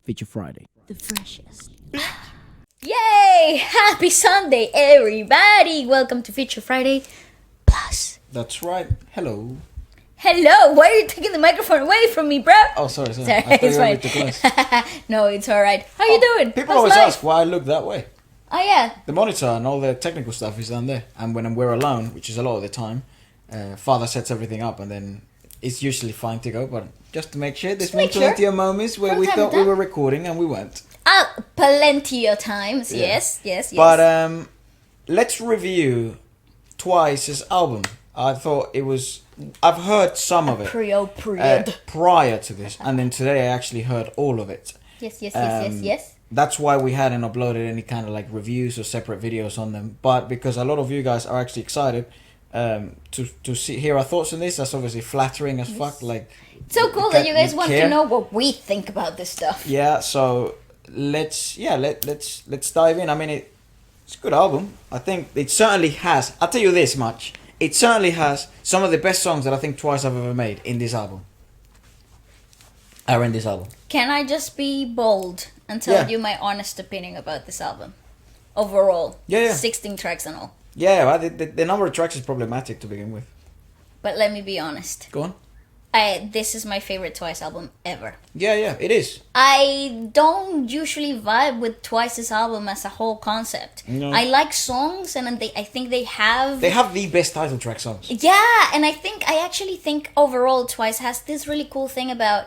Feature Friday. The freshest. Yay! Happy Sunday, everybody! Welcome to Feature Friday Plus. That's right. Hello. Hello! Why are you taking the microphone away from me, bro? Oh, sorry. Sorry, I thought it's you were a fine. bit too close. No, it's alright. How you doing? People How's always life? ask why I look that way. Oh, yeah. The monitor and all the technical stuff is down there. And when we're alone, which is a lot of the time, Father sets everything up and then it's usually fine to go. But just to make sure, there's been plenty of moments where From we time thought to we time. were recording and we weren't. Plenty of times. Yeah. Yes. But let's review Twice's album. I thought it was... I've heard some of it prior to this. And then today I actually heard all of it. Yes. That's why we hadn't uploaded any kind of like reviews or separate videos on them. But because a lot of you guys are actually excited to hear our thoughts on this, that's obviously flattering as fuck. Like, It's so cool that you guys want care. to know what we think about this stuff. Yeah, so let's dive in. I mean, it's a good album. I think it certainly has. I'll tell you this much. It certainly has some of the best songs that I think Twice have ever made in this album. Are in this album. Can I just be bold and tell you my honest opinion about this album? Overall. Yeah. 16 tracks and all. Yeah, well, the number of tracks is problematic to begin with. But let me be honest. Go on. This is my favorite Twice album ever. Yeah, it is. I don't usually vibe with Twice's album as a whole concept. No. I like songs, and I think they have... They have the best title track songs. Yeah, and I actually think overall Twice has this really cool thing about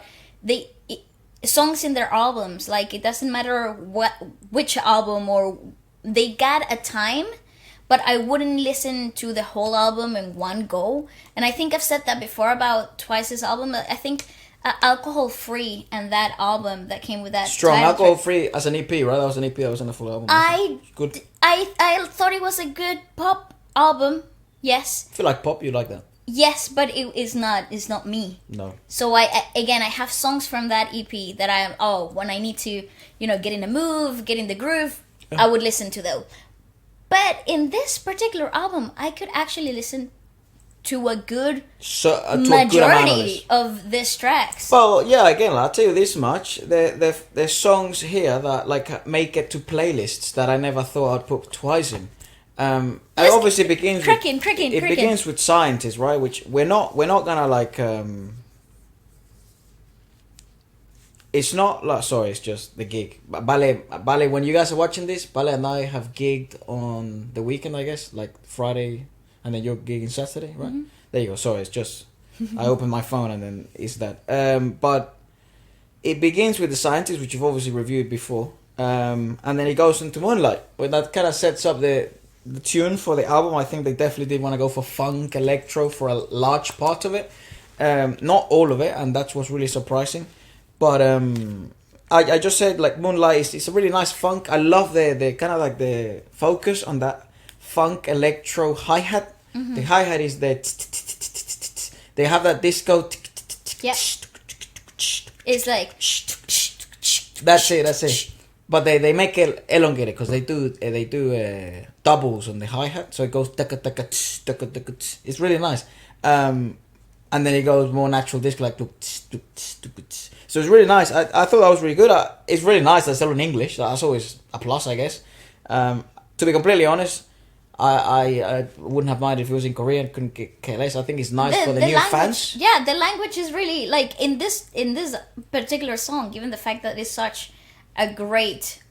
songs in their albums. Like, it doesn't matter which album or... They got a time... But I wouldn't listen to the whole album in one go. And I think I've said that before about Twice's album. I think Alcohol Free and that album that came with that... Strong. Alcohol Free as an EP, right? That was an EP that was in the full album. Good. I thought it was a good pop album. Yes. I feel like pop, you like that. Yes, but it's not me. No. So I have songs from that EP that when I need to, get in the move, get in the groove, I would listen to those. But in this particular album, I could actually listen to a good majority of these tracks. Well, yeah, again, I'll tell you this much. There's songs here that like make it to playlists that I never thought I'd put Twice in. It obviously begins begins with Scientist, right? Which we're not gonna like... It's not like, sorry, it's just the gig. Ballet, when you guys are watching this, Ballet and I have gigged on the weekend, I guess, like Friday, and then you're gigging Saturday, right? Mm-hmm. There you go. Sorry, it's just, I opened my phone and then it's that. But it begins with The Scientist, which you've obviously reviewed before. And then it goes into Moonlight, where that kind of sets up the tune for the album. I think they definitely did want to go for funk, electro for a large part of it. Not all of it, and that's what's really surprising. But I just said like Moonlight it's a really nice funk. I love the kind of like the focus on that funk electro hi-hat. Mm-hmm. The hi-hat is the they have that disco. Yeah. It's like that's it. But they make it elongated because they do doubles on the hi-hat, so it goes it's really nice. And then it goes more natural disco like so it's really nice. I thought that was really good. It's really nice that it's all in English. That's always a plus, I guess. To be completely honest, I wouldn't have minded if it was in Korean. Couldn't care less. I think it's nice for the new language, fans. Yeah, the language is really like in this particular song. Given the fact that it's such a great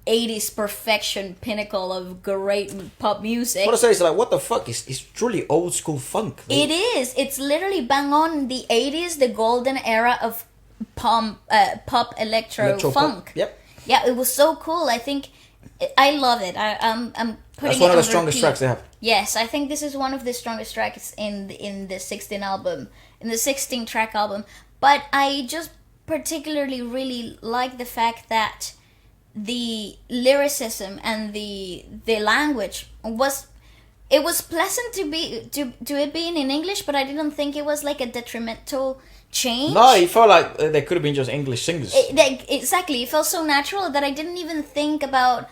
80s perfection pinnacle of great pop music. What I say is like, what the fuck? It's truly old school funk. It is. It's literally bang on the 80s, the golden era of pop electro funk. Pop. Yep. Yeah, it was so cool. I think I love it. I'm putting That's it one of on the strongest repeat. tracks they have. Yes, I think this is one of the strongest tracks in the 16 track album. But I just particularly really like the fact that the lyricism and the language was pleasant to it being in English, but I didn't think it was like a detrimental change. No, it felt like they could have been just English singers. Exactly, it felt so natural that I didn't even think about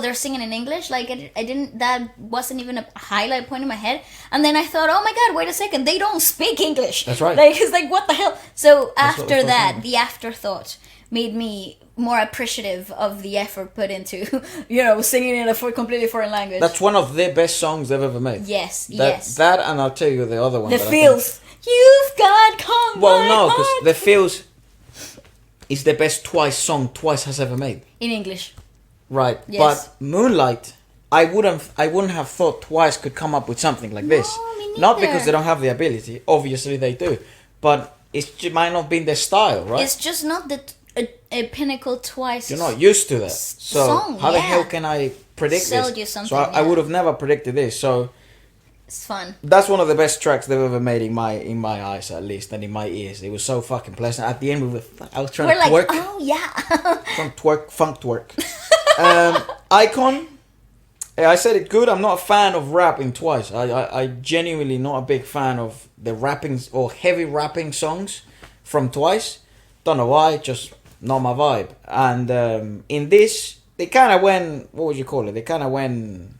they're singing in English. Like I didn't. That wasn't even a highlight point in my head. And then I thought, oh my god, wait a second, they don't speak English. That's right. Like it's like what the hell. So after that, the afterthought made me more appreciative of the effort put into, singing in a completely foreign language. That's one of the best songs they've ever made. Yes, That, and I'll tell you the other one. The Feels. You've got come. Well, no, because The Feels is the best Twice song Twice has ever made. In English. Right. Yes. But Moonlight, I wouldn't have thought Twice could come up with something like this. Me neither. Not because they don't have the ability. Obviously they do. But it might not be their style, right? It's just not a pinnacle Twice. You're not used to that. So song, how the hell can I predict Sell this? you something, So I would have never predicted this. So it's fun. that's one of the best tracks they've ever made in my eyes, at least, and in my ears. It was so fucking pleasant. At the end, I was trying to twerk. Oh yeah. Funk twerk. Icon. I said it good. I'm not a fan of rapping Twice. I genuinely not a big fan of the rapping or heavy rapping songs from Twice. Don't know why. Just not my vibe. And in this, they kind of went. What would you call it? They kind of went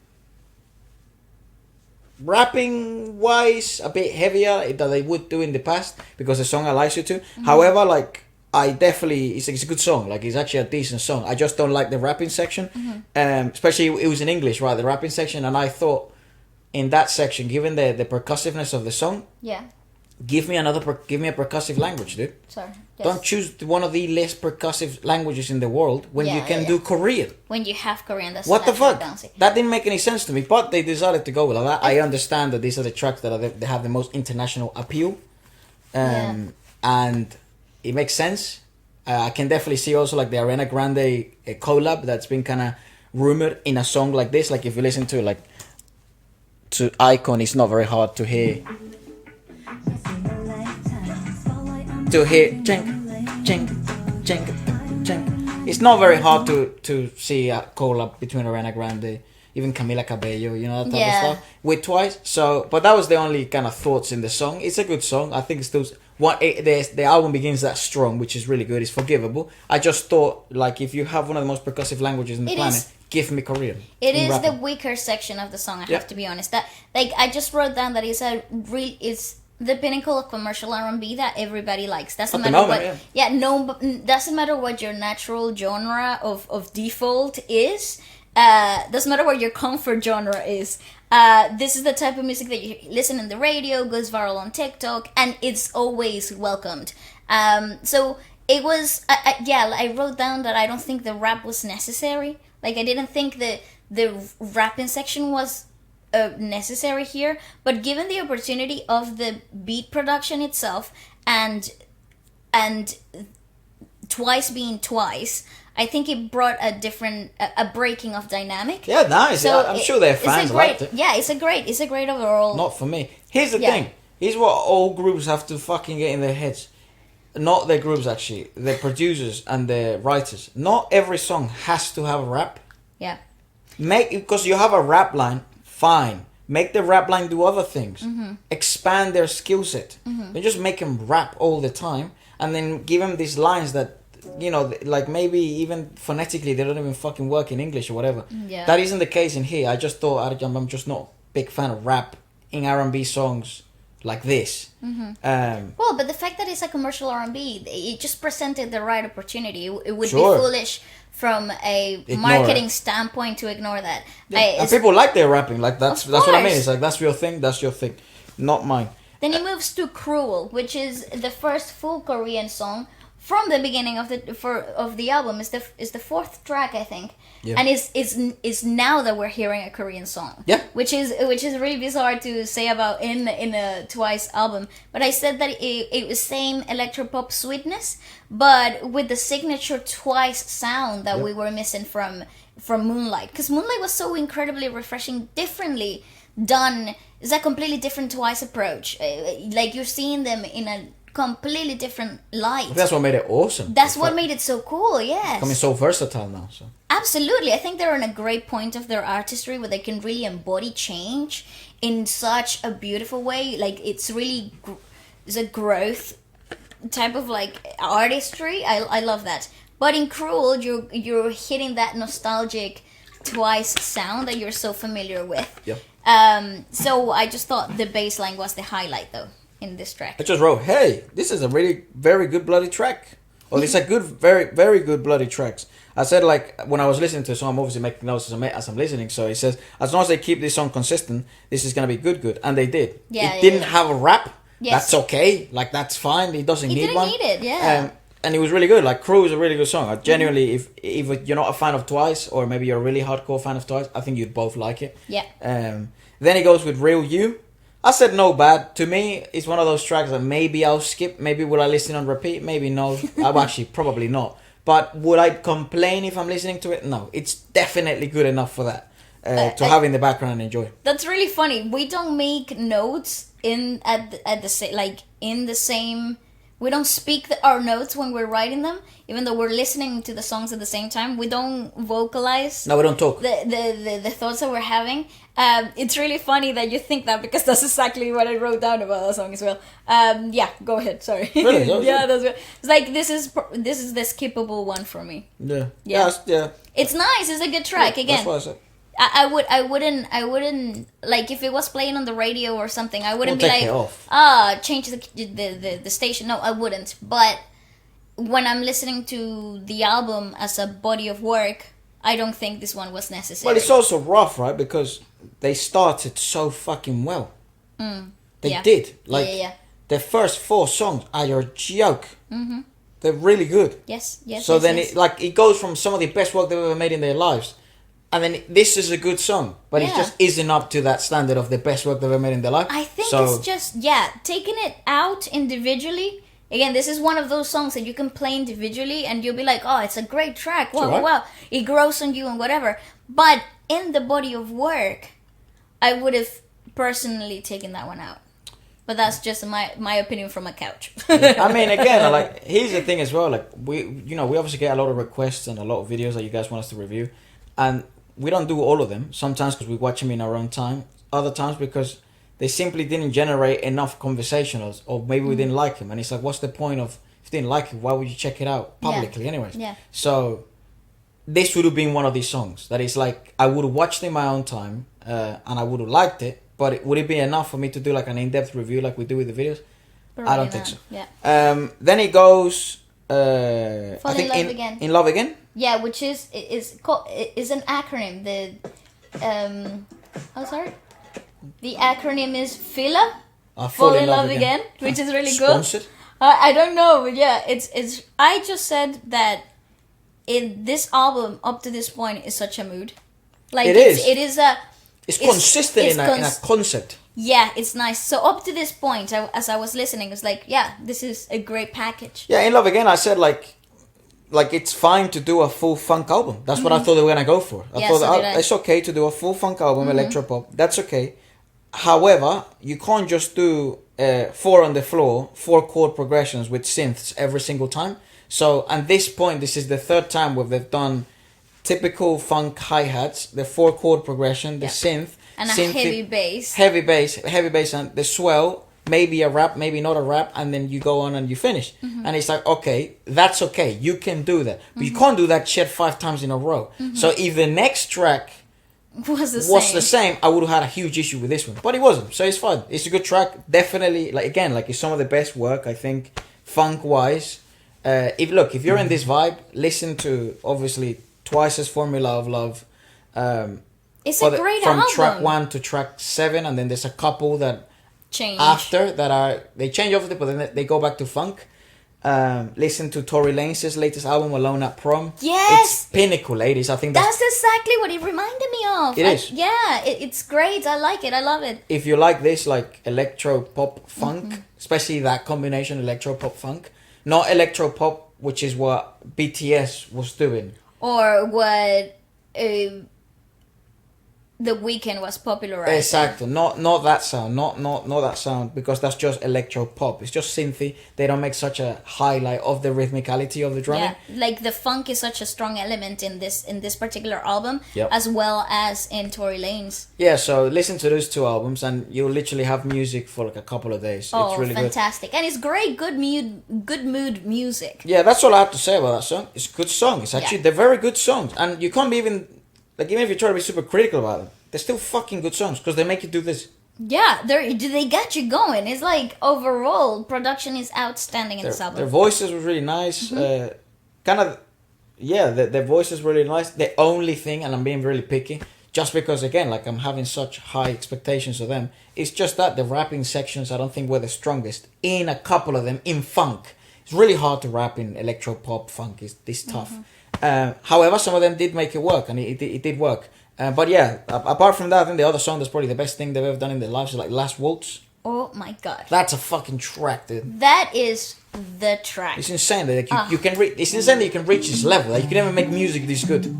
rapping wise a bit heavier than they would do in the past, because the song allows you to. Mm-hmm. However, like, I definitely, it's a good song. Like, it's actually a decent song. I just don't like the rapping section. Mm-hmm. Especially it was in English, right? The rapping section. And I thought in that section, given the percussiveness of the song, give me a percussive language, dude. Sorry. Yes. Don't choose one of the less percussive languages in the world when you can do Korean. When you have Korean, that's what the fuck? Dancing. That didn't make any sense to me, but they decided to go with that. I understand that these are the tracks that they have the most international appeal, and it makes sense. I can definitely see also like the Ariana Grande collab that's been kind of rumored in a song like this. Like if you listen to to Icon, it's not very hard to hear. It's not very hard to see a collab between Ariana Grande, even Camila Cabello, that type of stuff with Twice. So, but that was the only kind of thoughts in the song. It's a good song. I think it's still the album begins that strong, which is really good. It's forgivable. I just thought, like, if you have one of the most percussive languages in the planet, give me Korean. It is rapping. The weaker section of the song. I have to be honest. That I just wrote down that it's the pinnacle of commercial R&B that everybody likes. Doesn't matter doesn't matter what your natural genre of default is. Doesn't matter what your comfort genre is. This is the type of music that you listen in the radio, goes viral on TikTok, and it's always welcomed. So it was, I wrote down that I don't think the rap was necessary. Like, I didn't think the rapping section was necessary here, but given the opportunity of the beat production itself and Twice being Twice, I think it brought a breaking of dynamic. Yeah, nice. So I'm sure their fans liked it. Yeah, it's a great overall. Not for me. Here's the thing. Here's what all groups have to fucking get in their heads. Not their groups, actually. The producers and the writers. Not every song has to have a rap. Yeah. Because you have a rap line, fine. Make the rap line do other things. Mm-hmm. Expand their skill set. Mm-hmm. Don't just make them rap all the time. And then give them these lines that, like maybe even phonetically they don't even fucking work in English or whatever. Yeah. That isn't the case in here. I just thought I'm just not a big fan of rap in R&B songs like this. Mm-hmm. Well, but the fact that it's a commercial R&B, it just presented the right opportunity. It would be foolish from a marketing standpoint to ignore that. Yeah. And people like their rapping. Like that's what I mean. It's like that's your thing. That's your thing, not mine. Then he moves to Cruel, which is the first full Korean song from the beginning of the album. Is the fourth track, I think. Yeah. And is now that we're hearing a Korean song. Yeah. Which is really bizarre to say about in a Twice album. But I said that it was same electropop sweetness, but with the signature Twice sound that we were missing from Moonlight. Because Moonlight was so incredibly refreshing, differently done. It's a completely different Twice approach. Like, you're seeing them in a completely different light. That's what made it awesome. That's what made it so cool, yes. Becoming so versatile now. So absolutely. I think they're in a great point of their artistry where they can really embody change in such a beautiful way. Like, it's really it's a growth type of like artistry. I love that. But in Cruel, you're hitting that nostalgic Twice sound that you're so familiar with. Yeah. So I just thought the bass line was the highlight, though, in this track. I just wrote, hey, this is a really very good bloody track. or these are good, very, very good bloody tracks. I said, like, when I was listening to the song, I'm obviously making notes as I'm listening. So he says, as long as they keep this song consistent, this is gonna be good, and they did. It didn't have a rap. Yes. That's okay. Like, that's fine. It doesn't need one. It didn't need it. Yeah. And it was really good. Like, Crew is a really good song. Genuinely, if you're not a fan of Twice, or maybe you're a really hardcore fan of Twice, I think you'd both like it. Yeah. Then he goes with Real You. I said no bad. To me, it's one of those tracks that maybe I'll skip. Maybe will I listen on repeat? Maybe no. I'm actually probably not. But would I complain if I'm listening to it? No. It's definitely good enough for that. To have in the background and enjoy. That's really funny. We don't make notes in the same. We don't speak our notes when we're writing them, even though we're listening to the songs at the same time. We don't vocalize. No, we don't talk. The thoughts that we're having. It's really funny that you think that, because that's exactly what I wrote down about the song as well. Yeah, go ahead. Sorry. Really? Yeah, that's good. It's like this is the skippable one for me. Yeah. Yeah. Yeah. It's nice. It's a good track. Yeah, again. That's what I said. I wouldn't like, if it was playing on the radio or something, I wouldn't be like, change the station. No, I wouldn't. But when I'm listening to the album as a body of work, I don't think this one was necessary. Well, it's also rough, right? Because they started so fucking well. They did. Like, the first 4 songs are your joke. Mm-hmm. They're really good. Yes. So yes, then yes. it goes from some of the best work they've ever made in their lives. And then this is a good song, but it just isn't up to that standard of the best work they've ever made in their life. I think it's just, taking it out individually. Again, this is one of those songs that you can play individually and you'll be like, oh, it's a great track. Wow. It grows on you and whatever. But in the body of work, I would have personally taken that one out. But that's just my opinion from a couch. I mean, again, like, here's the thing as well. Like, we obviously get a lot of requests and a lot of videos that you guys want us to review. And we don't do all of them. Sometimes because we watch them in our own time. Other times because they simply didn't generate enough conversation, or maybe we didn't like them. And it's like, what's the point of, if you didn't like it, why would you check it out publicly anyways? Yeah. So this would have been one of these songs that is like, I would have watched in my own time and I would have liked it. But would it be enough for me to do like an in-depth review like we do with the videos? Probably I don't think so. Yeah. Then it goes... In Love Again. Yeah, which is an acronym. The acronym is FILA. Fall in Love Again, which is really good. Sponsored? I don't know, but yeah, it's. I just said that in this album up to this point is such a mood. Like it's consistent in a concept. Yeah, it's nice. So up to this point, as I was listening, it's like, yeah, this is a great package. Yeah, In Love Again, I said like it's fine to do a full funk album. That's what I thought they were gonna go for. I thought it's okay to do a full funk album, electropop. That's okay. However, you can't just do 4 on the floor, 4 chord progressions with synths every single time. So at this point, this is the 3rd time where they've done typical funk hi-hats, the 4 chord progression, the synth. And a heavy bass. Heavy bass, and the swell, maybe a rap, maybe not a rap, and then you go on and you finish. And it's like, okay, that's okay. You can do that. But you can't do that shit 5 times in a row. So if the next track was the same, I would have had a huge issue with this one. But it wasn't, so it's fine. It's a good track. Definitely, it's some of the best work, I think, funk-wise. If you're in this vibe, listen to, obviously, Twice's Formula of Love. It's a great album. From track 1 to track 7, and then there's a couple that change after that they change over it, but then they go back to funk. Listen to Tory Lanez's latest album, Alone at Prom. Yes, it's pinnacle, ladies. I think that's exactly what it reminded me of. It is. Yeah, it's great. I like it. I love it. If you like this, like electro pop funk, especially that combination electro pop funk, not electro pop, which is what BTS was doing, or what The Weeknd was popularized. Exactly. Not that sound. Not that sound, because that's just electro pop. It's just synthy. They don't make such a highlight of the rhythmicality of the drumming. Yeah, like the funk is such a strong element in this particular album, yep, as well as in Tory Lanez. Yeah, so listen to those 2 albums and you'll literally have music for like a couple of days. Oh, it's really fantastic. And it's great, good mood music. Yeah, that's all I have to say about that song. It's a good song. It's actually, they're very good songs. And you can't be even if you try to be super critical about them, they're still fucking good songs because they make you do this. Yeah, they got you going. It's like overall production is outstanding in this album. Their voices were really nice. Kind of, yeah, their voices were really nice. The only thing, and I'm being really picky, just because again, like I'm having such high expectations of them, it's just that the rapping sections I don't think were the strongest. In a couple of them, in funk, it's really hard to rap in electro pop funk. It's this tough. However, some of them did make it work, and it did work. But yeah, apart from that, I think the other song that's probably the best thing they've ever done in their lives is like Last Waltz. Oh my god. That's a fucking track, dude. That is the track. It's insane that like, you can it's insane that you can reach this level. Like, you can never make music this good.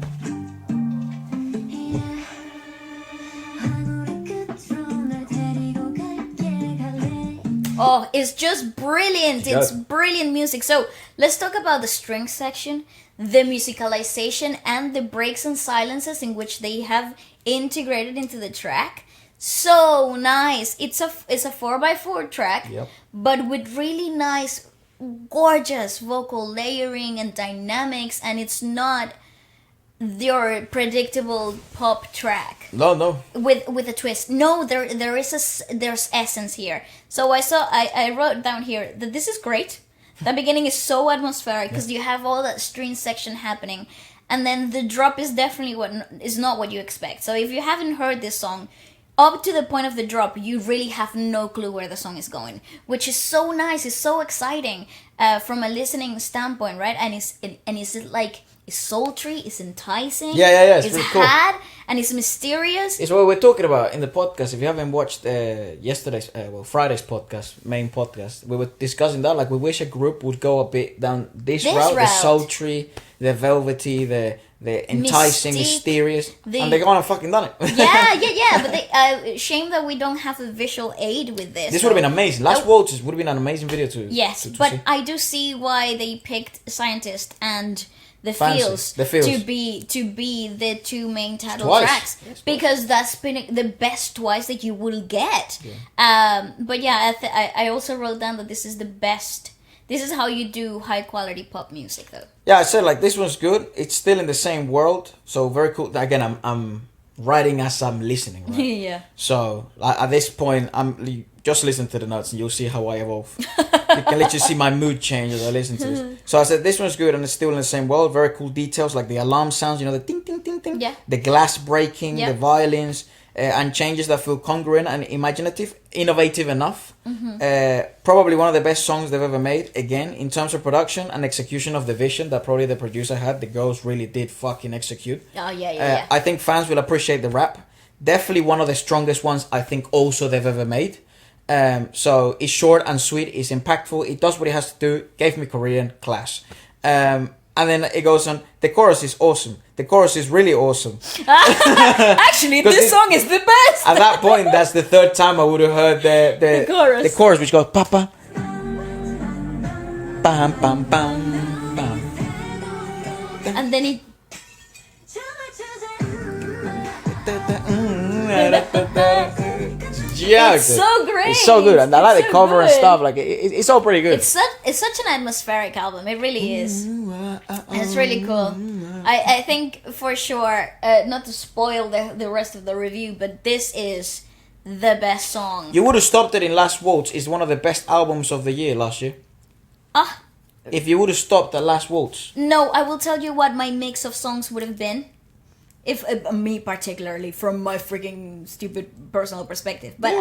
Oh, it's just brilliant. It's brilliant music. So let's talk about the string section, the musicalization, and the breaks and silences in which they have integrated into the track. So nice. It's a 4x4 track, but with really nice, gorgeous vocal layering and dynamics, and it's not your predictable pop track. No. With a twist. No, there's essence here. So I wrote down here that this is great. The beginning is so atmospheric because you have all that string section happening, and then the drop is definitely not what you expect. So if you haven't heard this song, up to the point of the drop, you really have no clue where the song is going, which is so nice. It's so exciting from a listening standpoint, right? And it's like, it's sultry, it's enticing. Yeah. It's really cool. And it's mysterious. It's what we're talking about in the podcast. If you haven't watched Friday's podcast, main podcast, we were discussing that. Like, we wish a group would go a bit down this route. The sultry, the velvety, the enticing, mysterious, and they gone and fucking done it. yeah. But shame that we don't have a visual aid with this. This would have been amazing. Last Waltz would have been an amazing video to. Yes, to but see. I do see why they picked Scientist and the Feels to be the two main title tracks, because that's been the best twice that you will get. But yeah, I also wrote down that this is the best. This is how you do high quality pop music, though. Yeah, I said, like, this one's good. It's still in the same world, so very cool. Again, I'm writing as I'm listening, right? Yeah. So at this point, I'm just listen to the notes and you'll see how I evolve. You can literally see my mood change as I listen to this. So I said this one's good and it's still in the same world. Very cool details, like the alarm sounds, the ting ting ting ting, the glass breaking, the violins, and changes that feel congruent and imaginative, innovative enough. Probably one of the best songs they've ever made. Again, in terms of production and execution of the vision that probably the producer had, the girls really did fucking execute. Oh yeah. I think fans will appreciate the rap. Definitely one of the strongest ones I think also they've ever made. So it's short and sweet, it's impactful, it does what it has to do, gave me Korean class. And then it goes on, the chorus is awesome. The chorus is really awesome. Actually, this song is the best. At that point, that's the third time I would have heard the chorus, which goes, Papa, bam, bam, bam, bam. And then it... Yeah, it's so great. It's so good, and I like the cover and stuff. Like it's all pretty good. It's such an atmospheric album. It really is. And it's really cool. I think for sure, not to spoil the rest of the review, but this is the best song. You would have stopped it in Last Waltz. Is one of the best albums of the year last year. If you would have stopped at Last Waltz. No, I will tell you what my mix of songs would have been. If me particularly, from my freaking stupid personal perspective, but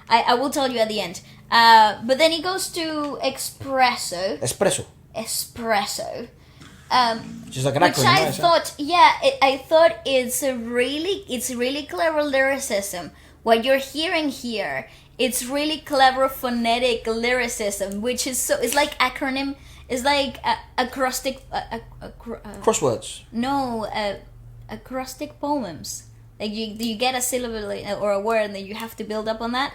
I will tell you at the end. But then he goes to Espresso. Just like an acronym, which I thought, I thought it's really clever lyricism. What you're hearing here, it's really clever phonetic lyricism, which is it's like acronym, it's like acrostic. Crosswords. No. Acrostic poems, like you get a syllable or a word and then you have to build up on that.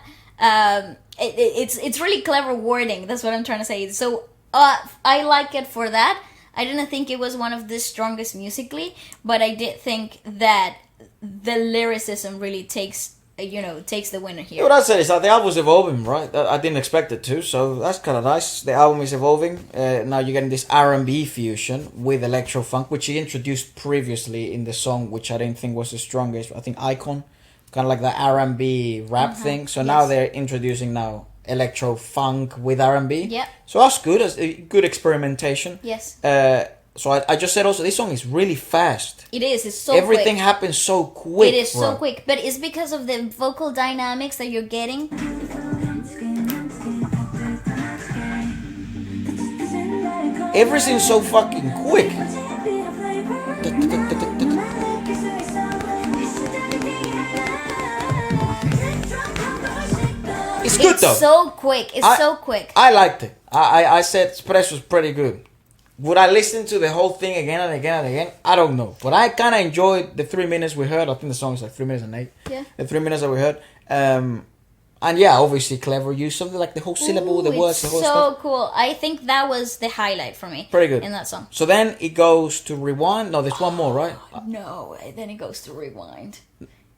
It's really clever wording. That's what I'm trying to say. So I like it for that. I didn't think it was one of the strongest musically, but I did think that the lyricism really takes the winner here. Yeah, what I said is that the album's evolving, right? I didn't expect it to, so that's kind of nice. The album is evolving. Now you're getting this R&B fusion with electro funk, which he introduced previously in the song, which I didn't think was the strongest. I think Icon kind of like the R&B rap thing. So now they're introducing now electro funk with R&B. Yep. So that's good. That's a good experimentation. Yes. So I just said also this song is really fast. It is. It's so Everything quick. happens so quick. It is so quick, but it's because of the vocal dynamics that you're getting. Everything's so fucking quick. It's good though. It's so quick. It's so quick. I liked it. I said Espresso was pretty good. Would I listen to the whole thing again and again and again? I don't know. But I kind of enjoyed the 3 minutes we heard. I think the song is like 3 minutes and 8. Yeah. The 3 minutes that we heard. And yeah, obviously clever use. Something like the whole syllable, the words, the whole stuff. So cool. I think that was the highlight for me. Pretty good. In that song. So then it goes to rewind. No, there's one more, right? No, then it goes to rewind.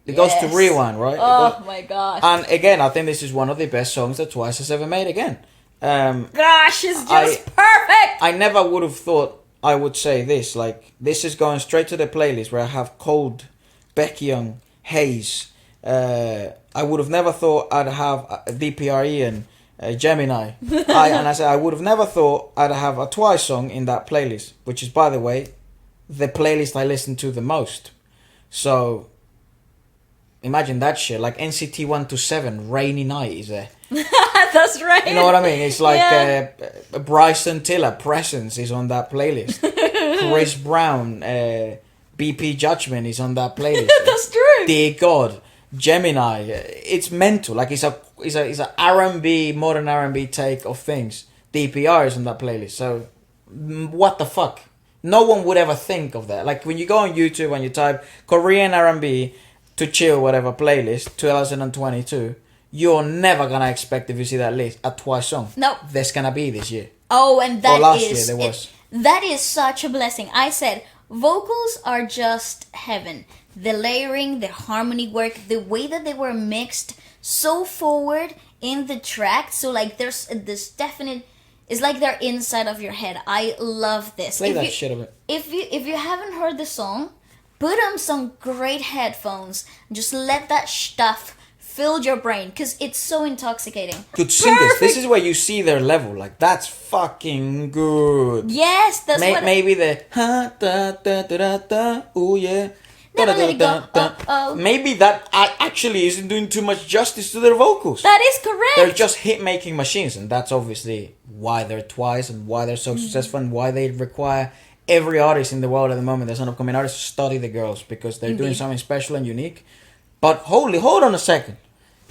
It goes to rewind, right? Oh my god. And again, I think this is one of the best songs that Twice has ever made again. Gosh, it's just perfect. I never would have thought I would say this. Like, this is going straight to the playlist where I have Cold, Baekhyun, Haze. I would have never thought I'd have DPRE and Gemini. I would have never thought I'd have a Twice song in that playlist, which is, by the way, the playlist I listen to the most. So, imagine that shit. Like NCT 127, Rainy Night is there. That's right. You know what I mean? It's like Bryson Tiller, Presence is on that playlist. Chris Brown, BP Judgment is on that playlist. That's true. Dear God, Gemini. It's mental. Like it's a R&B, modern R&B take of things. DPR is on that playlist. So what the fuck? No one would ever think of that. Like when you go on YouTube and you type Korean R&B to chill whatever playlist 2022. You're never gonna expect, if you see that list, a Twice song. No. There's gonna be this year. Oh, and that last is year there was. that is such a blessing. I said vocals are just heaven. The layering, the harmony work, the way that they were mixed so forward in the track. So like there's this definite. It's like they're inside of your head. I love this. Play that shit of it. If you haven't heard the song, put on some great headphones. Just let that stuff fill your brain, because it's so intoxicating. Good singers. This is where you see their level. Like, that's fucking good. Yes, that's what... Maybe the... Ha, da, da, da, da, da, ooh, yeah. Never let it go. Oh. Maybe that actually isn't doing too much justice to their vocals. That is correct. They're just hit-making machines, and that's obviously why they're Twice and why they're so successful and why they require every artist in the world at the moment that's an upcoming artist to study the girls, because they're doing something special and unique. But hold on a second.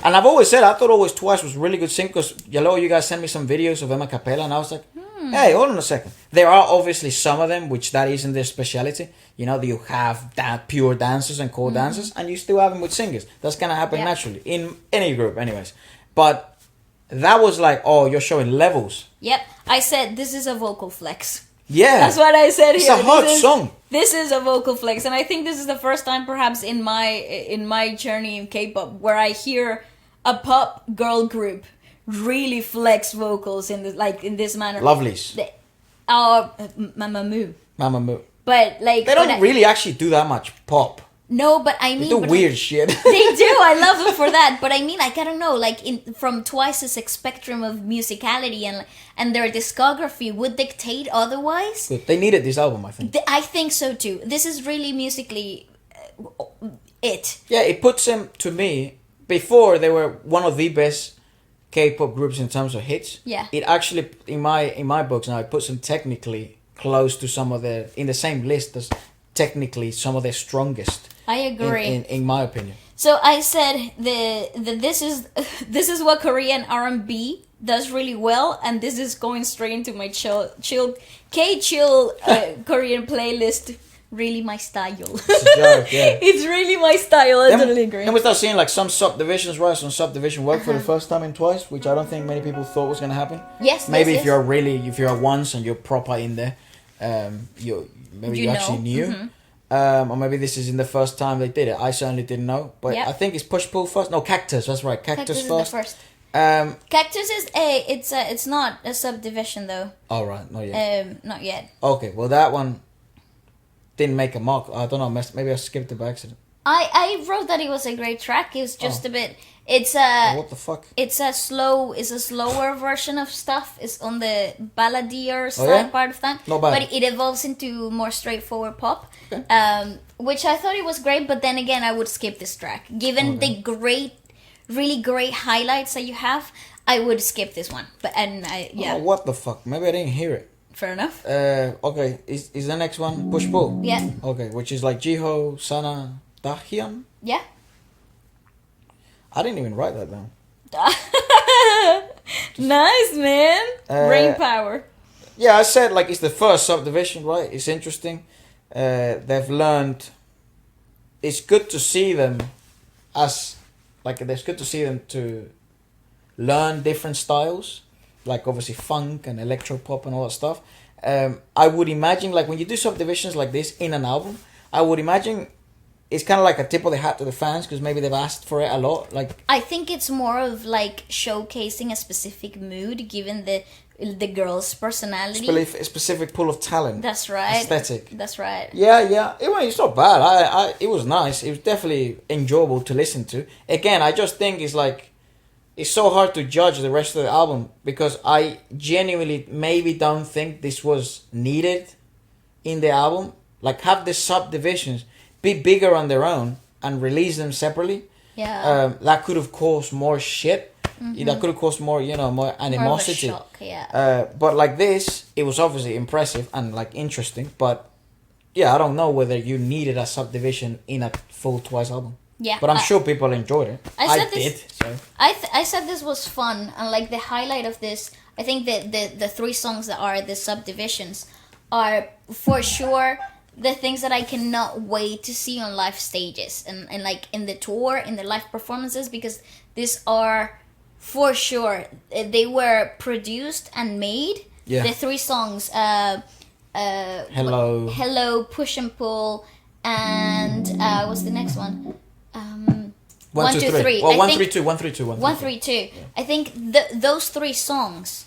And I've always said, I thought always Twice was really good singing, because you guys sent me some videos of them a cappella, and I was like, hey, hold on a second. There are obviously some of them which that isn't their speciality. You know, you have that pure dancers and core dancers, and you still have them with singers. That's gonna happen naturally in any group, anyways. But that was like, oh, you're showing levels. Yep, I said this is a vocal flex. Yeah, that's what I said here. It's a hot song. This is a vocal flex, and I think this is the first time, perhaps in my journey in K-pop, where I hear a pop girl group really flex vocals in this manner. Lovelies. Mamamoo. Mamamoo. But like they don't really actually do that much pop. No, but I mean, they do weird shit. They do. I love them for that. But I mean, I don't know. Like from Twice's spectrum of musicality and their discography would dictate otherwise. Good. They needed this album, I think. I think so too. This is really musically it. Yeah, it puts them, to me, before they were one of the best K-pop groups in terms of hits. Yeah. It actually, in my books now, it puts them technically close to some of their, in the same list as technically some of their strongest. I agree. In my opinion. So I said this is what Korean R&B does really well, and this is going straight into my chill Korean playlist. Really my style. It's a joke, yeah. It's really my style. I totally agree. And we start seeing like some subdivisions, right? Some subdivision work for the first time in Twice, which I don't think many people thought was gonna happen. Yes. Maybe yes, if you're once and you're proper in there, you actually knew. Mm-hmm. Or maybe this is in the first time they did it. I certainly didn't know, but I think it's Push Pull first. No, Cactus. That's right, Cactus first. Is the first. Cactus is it's not a subdivision though. Oh right, not yet. Not yet. Okay, well that one didn't make a mark. I don't know. Maybe I skipped it by accident. I wrote that it was a great track. It was just a bit. It's What the fuck? It's a slower version of stuff. It's on the balladier side yeah? part of that. Not bad. But it evolves into more straightforward pop. Okay. Which I thought it was great, but then again I would skip this track. Given the really great highlights that you have, I would skip this one. Oh, what the fuck? Maybe I didn't hear it. Fair enough. Okay, is the next one Push Pull? Yeah. Okay, which is like Junho, Sana, Taehyun? Yeah. I didn't even write that down. Nice, man. Brain power. Yeah, I said like it's the first subdivision, right? It's interesting. They've learned. It's good to see them as like it's good to see them to learn different styles, like obviously funk and electro pop and all that stuff. I would imagine like when you do subdivisions like this in an album, I would imagine it's kind of like a tip of the hat to the fans because maybe they've asked for it a lot. Like I think it's more of like showcasing a specific mood given the girl's personality. a specific pool of talent. That's right. Aesthetic. That's right. Yeah. It's not bad. It was nice. It was definitely enjoyable to listen to. Again, I just think it's like it's so hard to judge the rest of the album because I genuinely maybe don't think this was needed in the album. Like have the subdivisions be bigger on their own and release them separately. Yeah. That could have caused more shit. That could have caused more, more animosity. More of a shock, yeah. But like this, it was obviously impressive and like interesting. But yeah, I don't know whether you needed a subdivision in a full Twice album. Yeah. But I'm sure people enjoyed it. I did. So. I said this was fun, and like the highlight of this, I think that the three songs that are the subdivisions are for sure the things that I cannot wait to see on live stages and like in the tour, in the live performances, because these are for sure they were produced and made. Yeah. The three songs, Hello, Push and Pull, and what's the next one? 1, 2, 3. Well, 1, 3, 2, 1, 3, 2, 1, 3, 2. Yeah. I think those three songs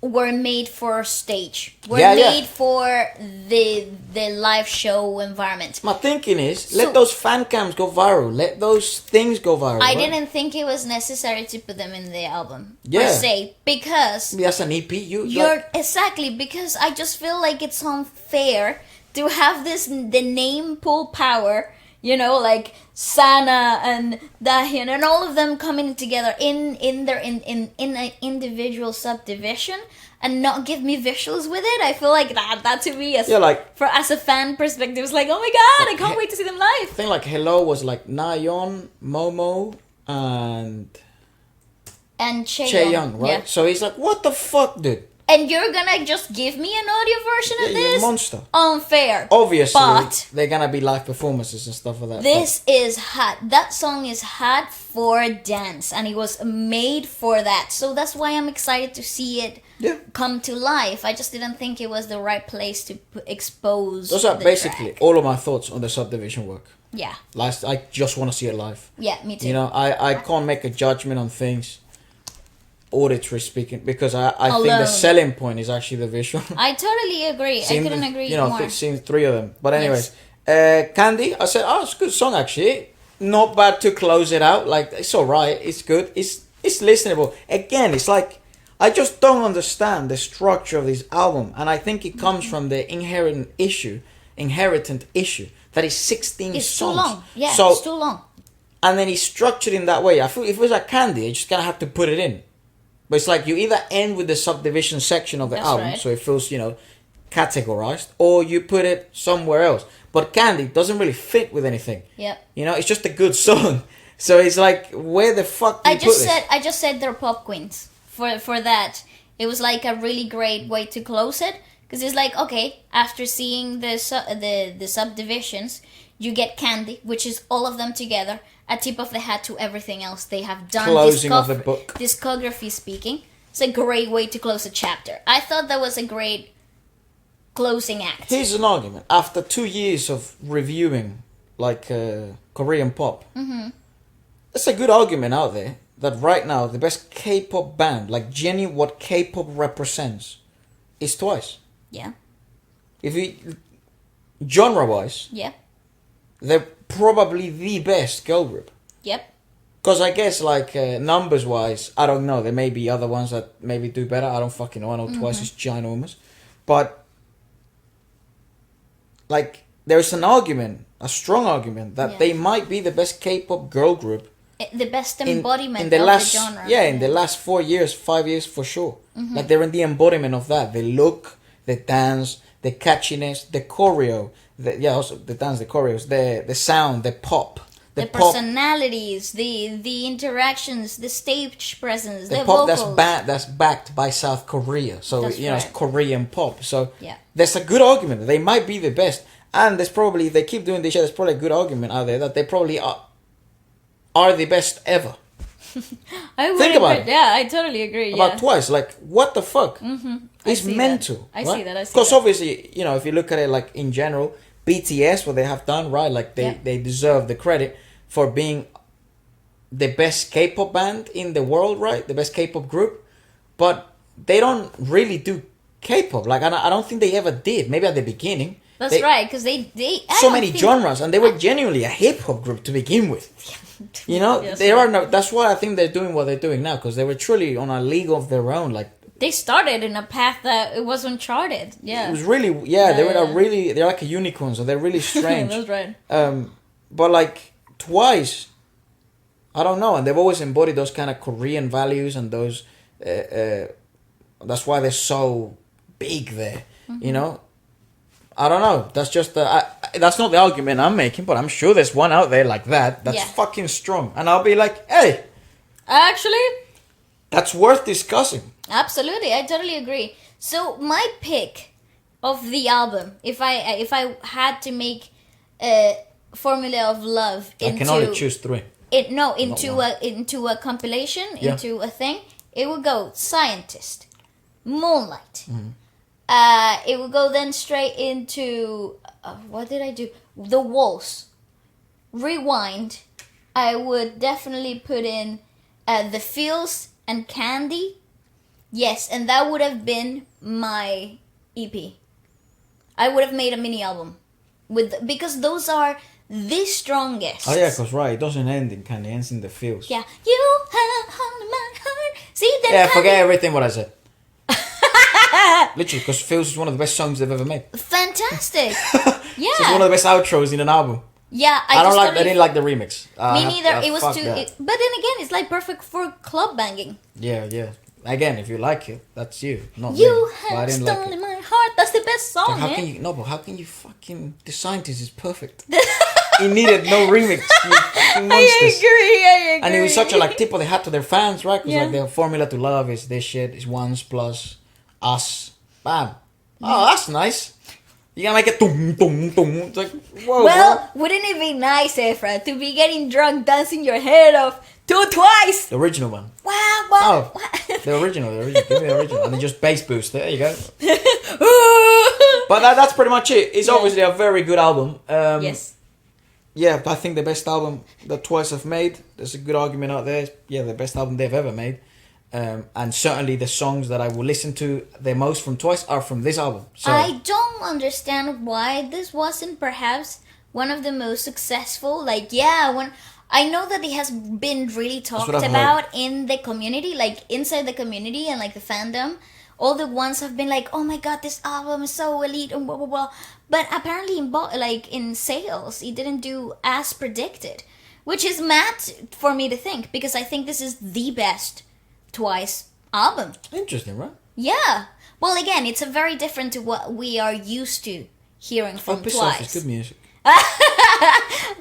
were made for stage. Made for the live show environment. My thinking is, let those fan cams go viral. Let those things go viral. I didn't think it was necessary to put them in the album per se, because that's an EP. You're exactly, because I just feel like it's unfair to have the name pull power. Like Sana and Taehyun and all of them coming together in an individual subdivision and not give me visuals with it. I feel like that to me as a fan perspective is like, oh my god, I can't wait to see them live. I think like Hello was like Nayeon, Momo, and Chaeyoung, right? Yeah. So he's like, what the fuck, dude? And you're gonna just give me an audio version of this? You're a monster. Unfair. Obviously, but they're gonna be live performances and stuff like that. This is hot. That song is hot for dance, and it was made for that. So that's why I'm excited to see it come to life. I just didn't think it was the right place to expose. Those are basically all of my thoughts on the subdivision work. Yeah. I just want to see it live. Yeah, me too. I can't make a judgment on things. Auditory speaking, because I think the selling point is actually the visual. I totally agree. I couldn't agree more. Seeing three of them. But anyways, Candy, I said, it's a good song actually. Not bad to close it out. Like, it's alright. It's good. It's listenable. Again, it's like, I just don't understand the structure of this album. And I think it comes from the inherent issue that is 16 it's songs. Too long. Yeah, it's too long. And then it's structured in that way. I feel if it was a Candy, you just gonna have to put it in. But it's like you either end with the subdivision section of the album, so it feels, categorized, or you put it somewhere else. But Candy doesn't really fit with anything. Yeah. It's just a good song. So it's like, where the fuck do you put this? I just said they're pop queens. For that, it was like a really great way to close it, because it's like, okay, after seeing the subdivisions, you get Candy, which is all of them together. A tip of the hat to everything else they have done. Closing of the book. Discography speaking. It's a great way to close a chapter. I thought that was a great closing act. Here's an argument. After 2 years of reviewing, Korean pop, there's a good argument out there that right now the best K-pop band, like genuine what K-pop represents, is Twice. Yeah. If you genre-wise. Yeah. they're probably the best girl group. Yep. Because I guess, like, numbers wise, I don't know. There may be other ones that maybe do better. I don't fucking know. I know Twice is ginormous. But, like, there's an argument, a strong argument, that they might be the best K-pop girl group. The best embodiment in the of last, the genre. Yeah, in the last 4 years, 5 years for sure. Like, they're in the embodiment of that. The look, the dance, the catchiness, the choreo. Also the dance, the choreos, the sound, the pop. The personalities, the interactions, the stage presence, the pop vocals. that's backed by South Korea. So, That's it's Korean pop. So, yeah. There's a good argument. They might be the best. And there's probably, if they keep doing this shit, there's probably a good argument out there that they probably are the best ever. Think about it. Yeah, I totally agree. About Twice. Like, what the fuck? It's mental. I see that. Because obviously, if you look at it, like, in general, BTS, what they have done, right? Like, they deserve the credit for being the best K-pop band in the world, right? The best K-pop group. But they don't really do K-pop. Like, I don't think they ever did. Maybe at the beginning. That's right, because they so many genres, and they were genuinely a hip-hop group to begin with. Yes, they are no. That's why I think they're doing what they're doing now, because they were truly on a league of their own. Like, they started in a path that it was uncharted. Yeah, it was really they're like a unicorn, so they're really strange. That's right. But like Twice, I don't know, and they've always embodied those kind of Korean values and those. That's why they're so big there. I don't know. That's just that's not the argument I'm making, but I'm sure there's one out there like that. That's fucking strong, and I'll be like, hey, actually, that's worth discussing. Absolutely, I totally agree. So my pick of the album, if I had to make a formula of love, I can only choose three. Into a compilation, into a thing, it would go Scientist, Moonlight. It would go then straight into what did I do? The Waltz, Rewind. I would definitely put in The Feels and Candy. Yes, and that would have been my EP. I would have made a mini album because those are the strongest. Oh yeah, because it doesn't end in Candy, it ends in The Feels. Yeah, you have my heart. See then. Yeah, forget everything what I said. Literally, because Feels is one of the best songs they've ever made. Fantastic. Yeah. So it's one of the best outros in an album. Yeah, I didn't like the remix. Me neither. It was too. But then again, it's like perfect for club banging. Yeah. Again, if you like it, that's you, not you me. have stolen my heart. That's the best song. So how can you fucking? The Scientist is perfect. He needed no remix. You fucking monsters. I agree. And it was such a tip of the hat to their fans, right? Because their formula to love is this shit is ones plus us. Bam. Oh, that's nice. You gotta make it dum dum dum. It's like, whoa. Well, wouldn't it be nice, Efra, to be getting drunk, dancing your head off to Twice? The original one. Wow. Oh, the original. Give me the original, and then just bass boost. There you go. But that's pretty much it. It's obviously a very good album. Yes. Yeah, I think the best album that Twice have made. There's a good argument out there. Yeah, the best album they've ever made. And certainly the songs that I will listen to the most from Twice are from this album. So I don't understand why this wasn't perhaps one of the most successful. When I know that it has been really talked about in the community, like inside the community and like the fandom. All the ones have been like, oh my god, this album is so elite and blah blah blah. But apparently in sales, it didn't do as predicted, which is mad for me to think, because I think this is the best Twice album. Interesting, right? Yeah. Well, again, it's a very different to what we are used to hearing from Twice. It's good music.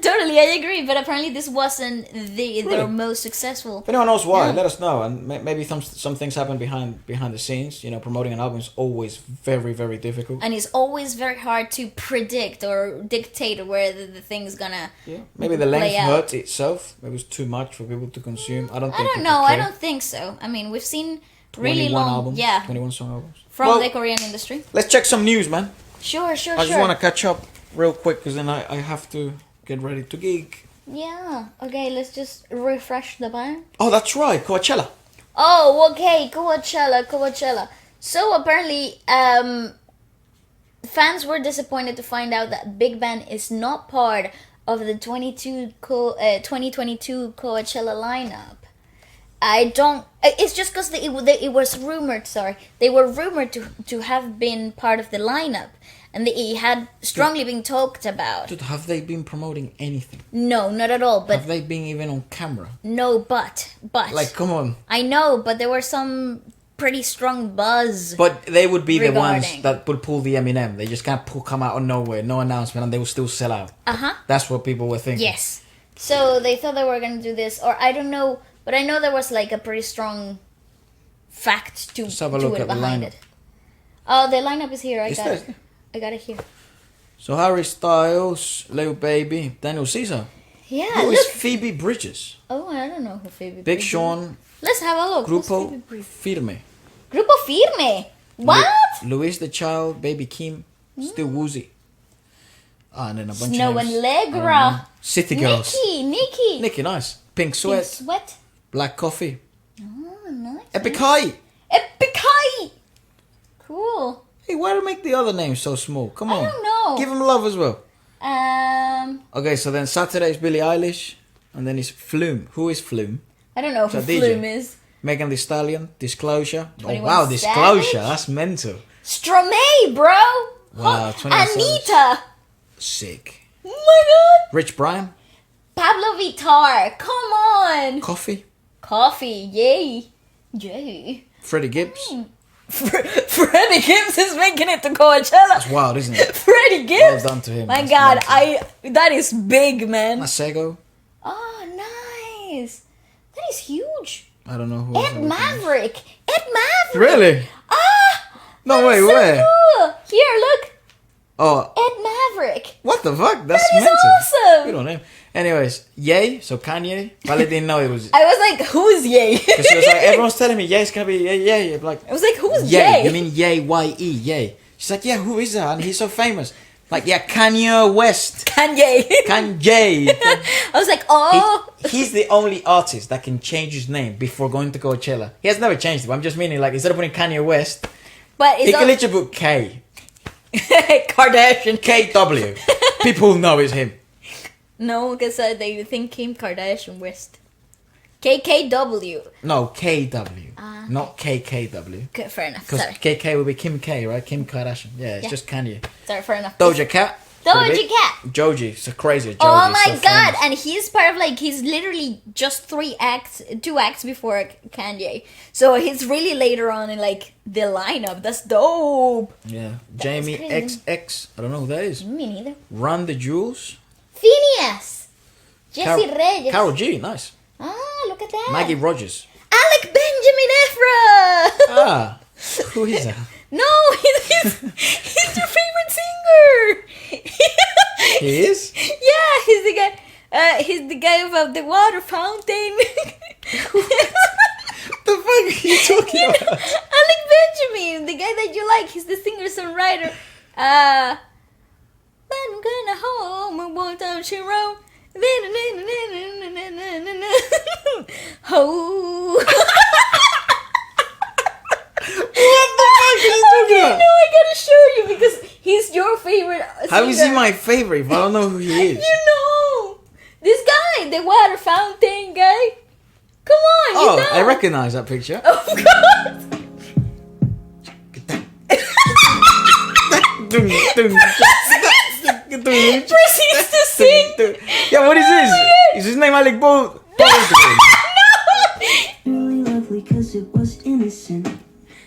Totally, I agree. But apparently, this wasn't their most successful. If anyone knows why, let us know. And maybe some things happen behind the scenes. Promoting an album is always very, very difficult. And it's always very hard to predict or dictate where the thing's gonna. Yeah. Maybe the length hurt itself. Maybe it was too much for people to consume. I don't know. I don't think so. I mean, we've seen really long albums. Yeah. 21 song albums. From the Korean industry. Let's check some news, man. Sure. I just want to catch up real quick, because then I have to get ready to gig. Yeah. Okay, let's just refresh the mind. Oh, that's right. Coachella. Oh, okay. Coachella. So apparently, fans were disappointed to find out that Bigbang is not part of the 2022 Coachella lineup. I don't. It's just because it was rumored. Sorry, they were rumored to have been part of the lineup, and it had strongly been talked about. Dude, have they been promoting anything? No, not at all. But have they been even on camera? No, but like, come on. I know, but there were some pretty strong buzz. But they would be the ones that would pull the Eminem. They just can't come out of nowhere, no announcement, and they will still sell out. That's what people were thinking. Yes. So they thought they were gonna do this, or I don't know, but I know there was like a pretty strong fact to Just have a look at behind the lineup. it. Oh, the lineup is here. I got it here. So Harry Styles, Lil Baby, Daniel Caesar. Yeah. Who is Phoebe Bridges? Oh, I don't know who Phoebe Big Bridges Sean. is. Let's have a look. Grupo Firme. Grupo Firme. What? Luis the Child, Baby Kim, Still Woozy. And then a bunch Snow of names. and Allegra. City Girls. Nikki, nice. Pink Sweat. Black Coffee. Oh, nice. Epic High. Cool. Hey, why do you make the other names so small? Come on. I don't know. Give them love as well. Okay, so then Saturday is Billie Eilish. And then it's Flume. Who is Flume? I don't know who Flume is. Megan Thee Stallion. Disclosure. 21 Oh, wow. Disclosure. Savage? That's mental. Stromae, bro. Wow. 21 Anita. Savage. Sick. Oh my god. Rich Brian. Pablo Vittar. Come on. Coffee. Yay. Freddie Gibbs. Freddie Gibbs is making it to Coachella. That's wild, isn't it? Freddie Gibbs. Well done to him. My That's god, mental. that is big, man. Masego. Oh, nice. That is huge. I don't know who. Ed Maverick. Really? No way, so where? Cool. Here, look. Oh. Ed Maverick. What the fuck? That's that is mental. awesome. Good on him. Anyways, Ye, so Kanye. Vale didn't know it was. I was like, who's Ye? Because she was like, everyone's telling me Ye's gonna be Ye. Like, I was like, who's Ye? Ye? You mean Ye, Y-E, Ye. She's like, yeah, who is that? And he's so famous. Like, yeah, Kanye West. Kanye. I was like, oh. He's the only artist that can change his name before going to Coachella. He has never changed it, but I'm just meaning, like, instead of putting Kanye West, but he can literally put K. Kardashian. KW. People know it's him. No, because they think Kim Kardashian West. KKW. No, KW. Not KKW. Okay, fair enough. Because Sorry. KK would be Kim K, right? Kim Kardashian. Yeah, it's just Kanye. Sorry, fair enough. Doja Cat. Joji. It's crazy. Oh my god. And he's part of he's literally just 2 acts before Kanye. So he's really later on in the lineup. That's dope. Yeah. Jamie XX. I don't know who that is. Me neither. Run the Jewels. Phineas. Jesse Reyes. Carol G. Nice. Ah, look at that. Maggie Rogers. Alec Benjamin Efra. Who is that? No, he's your favorite singer. He is? Yeah, he's the guy. He's the guy about the water fountain. What the fuck are you talking about? Alec Benjamin, the guy that you like. He's the singer-songwriter. I'm gonna home and walk down she road. Oh. What the fuck are you talking about? No, I gotta show you because he's your favorite singer. How is he my favorite if I don't know who he is? You know! This guy, the water fountain guy. Come on, you know. I recognize that picture. Of course! Proceeds to sing. Yeah, what is this? Is his name Alec Bo? Really lovely because it was innocent.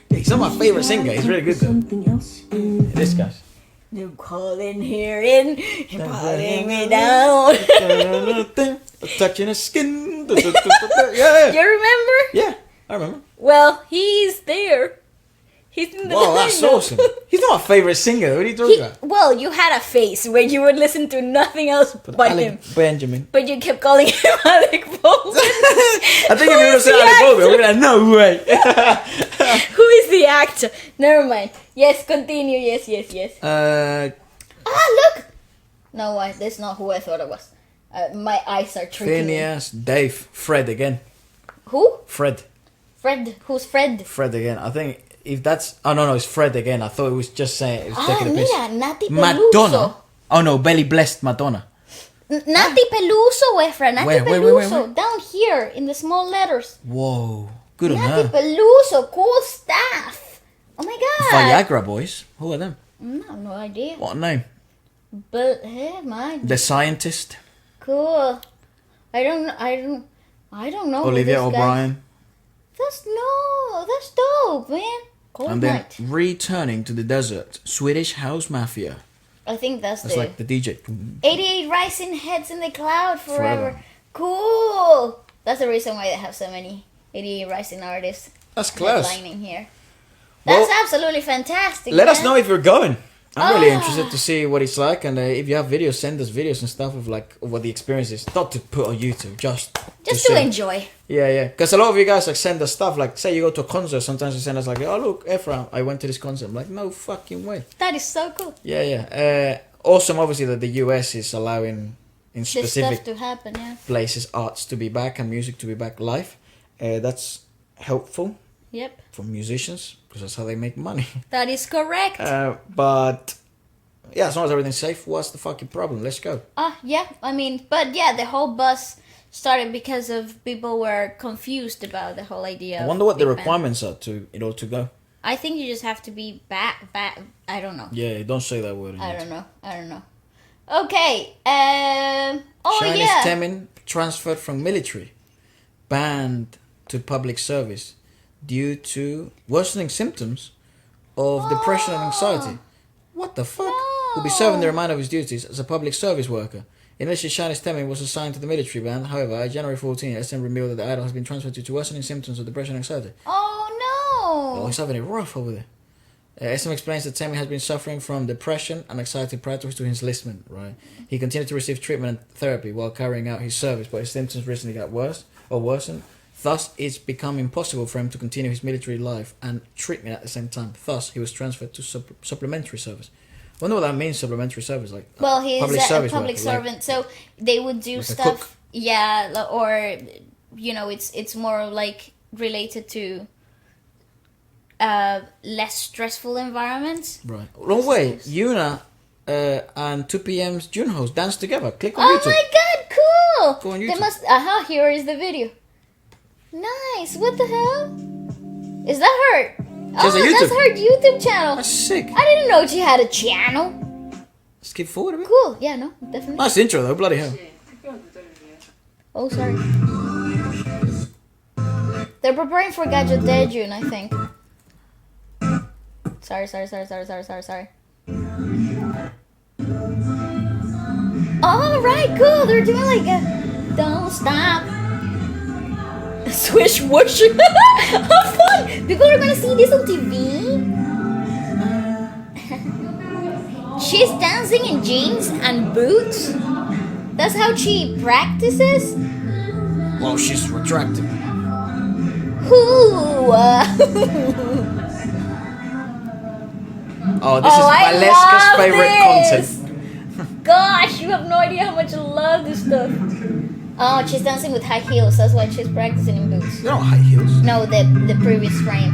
He's not my favorite singer. He's really good though. Something else in This guy. You calling here in, you're putting me down. Touching his skin. Yeah. You remember? Yeah, I remember. Well, he's there. He's in the Wow, that's lineup. awesome. He's not my favorite singer. What are you talking about? Well, you had a face where you would listen to nothing else but Alec him. Benjamin. But you kept calling him Alec Baldwin. I think if you would have said Alec Baldwin, we'd be like, no way. Who is the actor? Never mind. Yes, continue. Yes. Look! No, that's not who I thought it was. My eyes are tricking me. Phineas, Dave, Fred again. Who? Fred. Fred. Who's Fred? Fred again. I think if that's... Oh, no, it's Fred again. I thought it was just saying... It was taking a piss. Mira, Nati Peluso. Madonna. Oh, no, Belly Blessed Madonna. Nati Peluso, Efra. Nati Where? Peluso. Down here in the small letters. Whoa. Good on Nati her. Peluso. Cool stuff. Oh my god. Viagra boys. Who are them? No idea. What name? But hey, man. The Scientist. Cool. I don't know. who Olivia this guy- O'Brien. That's dope, man. Cold And then night. returning to the desert, Swedish House Mafia. I think that's That's the like the DJ. 88 rising heads in the cloud forever. Forever. Cool. That's the reason why they have so many 88 rising artists That's class. headlining here. Well, That's absolutely fantastic. Let us man. know if you're going. I'm really Ah. interested to see what it's like, and if you have videos, send us videos and stuff of like of what the experience is. Not to put on YouTube, just to see. enjoy. Yeah. Because a lot of you guys like send us stuff. Like, say you go to a concert, sometimes you send us like, "Oh look, Ephraim, I went to this concert." I'm like, no fucking way. That is so cool. Yeah. Awesome, obviously, that the US is allowing in This specific stuff to happen, yeah. places arts to be back and music to be back live. That's helpful Yep. for musicians because that's how they make money. That is correct. But yeah, as long as everything's safe, what's the fucking problem? Let's go. Yeah, I mean, but yeah, the whole bus started because of people were confused about the whole idea. I of wonder what the Big Bang. requirements are to in order to go. I think you just have to be back. I don't know. Yeah, don't say that word. I don't know. Okay. Chinese yeah. Taemin transferred from military, banned to public service due to worsening symptoms of depression and anxiety. What the fuck? Will be serving the remainder of his duties as a public service worker. Initially, Chinese Taemin was assigned to the military band. However, on January 14, SM revealed that the idol has been transferred due to worsening symptoms of depression and anxiety. Oh Oh, no. he's having it rough over there. SM explains that Taemin has been suffering from depression and anxiety prior to his enlistment, right? He continued to receive treatment and therapy while carrying out his service, but his symptoms recently got worsened. Thus, it's become impossible for him to continue his military life and treatment at the same time. Thus, he was transferred to supplementary service. I wonder what that means, supplementary service. Like, Well, he's public a service public worker, like- servant, so they would do like a stuff. cook. Yeah, or it's more like related to less stressful environments. Right. No way. Yoona and 2PM's Junho's dance together. Click on Oh YouTube. my god, cool! Go on They YouTube. must. Here is the video. Nice. What the hell? Is that her? Just a YouTube. That's her YouTube channel. That's sick. I didn't know she had a channel. Skip forward a bit. Cool. Yeah, no, definitely. Nice intro though. Bloody hell. Oh, sorry. They're preparing for Gadget I think. Sorry. Alright, cool. They're doing like a don't stop. Swish whoosh. How fun! People are gonna see this on TV. She's dancing in jeans and boots. That's how she practices. Well, she's retracting. Ooh. Oh, this is Waleska's favorite content. Gosh, you have no idea how much I love this stuff. Oh, she's dancing with high heels. That's why she's practicing in boots. They're not high heels. No, the previous frame.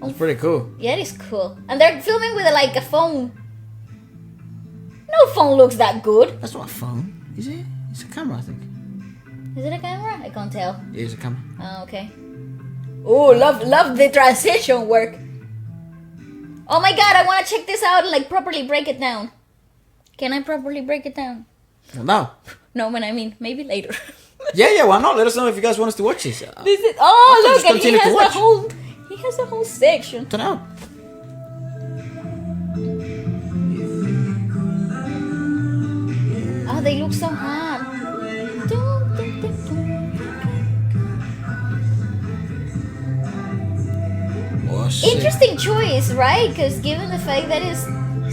It's pretty cool. Yeah, it is cool. And they're filming with like a phone. No phone looks that good. That's not a phone, is it? It's a camera, I think. Is it a camera? I can't tell. Yeah, it's a camera. Oh, okay. Oh, love the transition work. Oh my god, I want to check this out and like properly break it down. Can I properly break it down? Well, now. No, but I mean maybe later. Yeah, why not? Let us know if you guys want us to watch this. This is I can look, just and he continue to has watch. he has a whole section. Turn out. Oh, they look so hot. Oh, shit. Interesting choice, right? Because given the fact that it's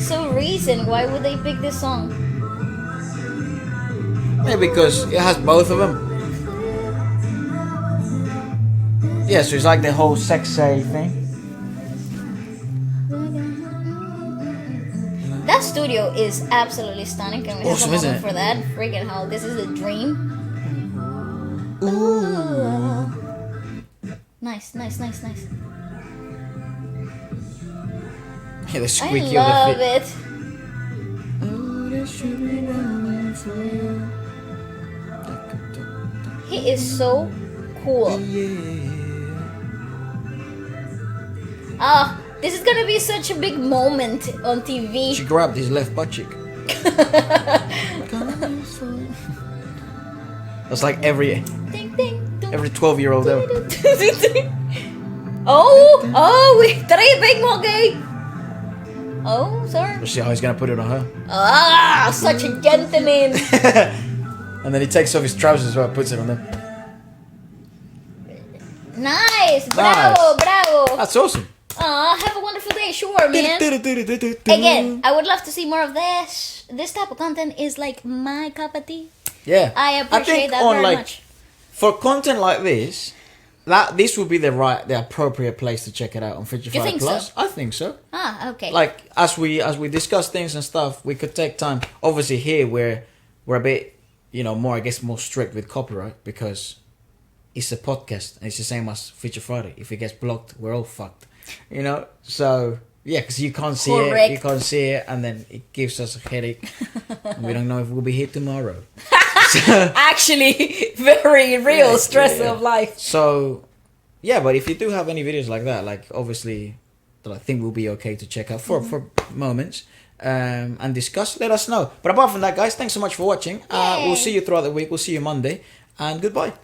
so recent, why would they pick this song? Maybe because it has both of them. Yeah, so it's like the whole sexy thing. That studio is absolutely stunning. Can we have Awesome, a isn't moment it? for that? Freaking hell, this is a dream. Ooh. Nice. Yeah, the I squeaky love of the feet. it. He is so cool. Ah, this is gonna be such a big moment on TV. She grabbed his left butt cheek. That's like every Ding, ding, dong. 12-year-old ever. Try big monkey. Oh, sorry. Let's see how he's gonna put it on her. Ah, such a gentleman. And then he takes off his trousers as well, puts it on them. Nice, bravo, bravo. That's awesome. Have a wonderful day, sure, man. Again, I would love to see more of this. This type of content is like my cup of tea. Yeah, I appreciate that very much. For content like this, this would be the appropriate place to check it out on Feature You Friday think Plus. so? I think so. Ah, okay. Like as we discuss things and stuff, we could take time. Obviously, here we're a bit, more strict with copyright because it's a podcast and it's the same as Feature Friday. If it gets blocked, we're all fucked. So yeah, because you can't see it, and then it gives us a headache. And we don't know if we'll be here tomorrow. Actually, very real stress of life. So yeah, but if you do have any videos like that, like obviously that I think will be okay to check out for moments and discuss, let us know. But apart from that, guys, thanks so much for watching. We'll see you throughout the week. We'll see you Monday, and goodbye.